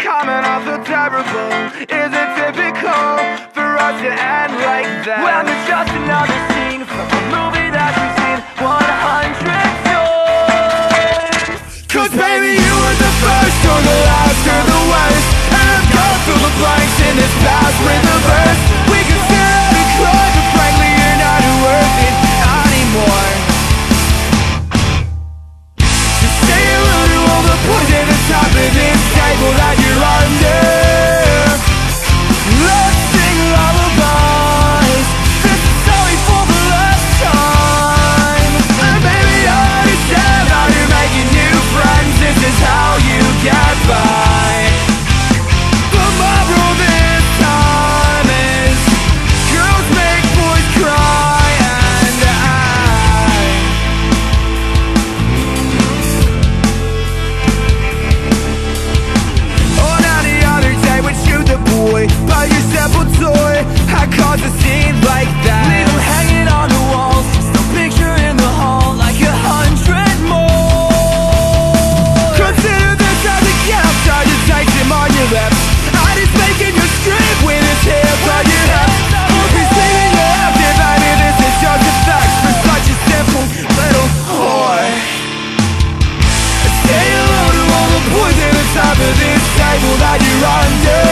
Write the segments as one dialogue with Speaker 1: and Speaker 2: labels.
Speaker 1: coming off so terrible. Is it typical for us to end like that? Well, it's just another scene from a movie that we've seen 100 times. 'Cause baby, you were the first or the last or the worst, and I've gone through the blanks in this past with the verse. We could stare at and cry, but frankly you're not worth it anymore. Just say hello to all the boys at the top of this table that you're under. Let's sing lullabies. This is sorry for the last time. And baby, I understand how you're making new friends. This is how you get by. But my rule this time is girls make boys cry. And oh, now the other day when you the boy by your simple toy, I caused a scene like that. Leave them hanging on the walls, still picture in the hall like 100 more. Consider this as a gift, try to taste him on your lips. I just making you scream with his hands on your hips. Hope you're singing your empty, baby, this is just a fact for such a simple little whore. Say hello to all the boys at the top of this table that you're under.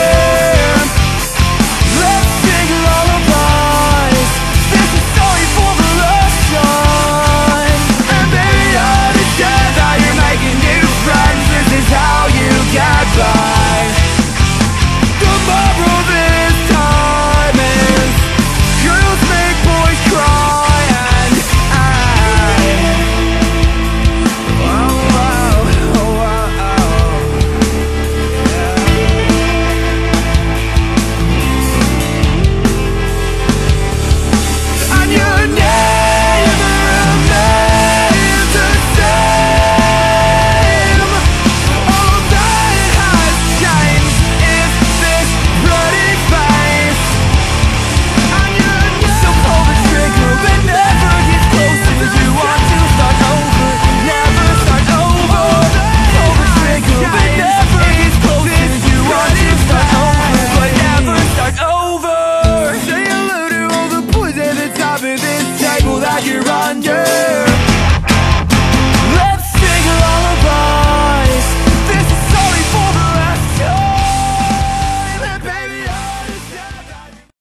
Speaker 1: Let's sing lullabies. This is sorry for the last time. And baby, I understand that you're making new friends. This is how you get by. Tomorrow this time is girls make boys cry. And and your name remains the same. All that has changed is this bloody face. And you're so pull the trigger but never get closer. You want to start over, never start over. Pull the trigger but never get closer. You want to start over but never start over. Say hello to all the boys at the top of this table that you're under.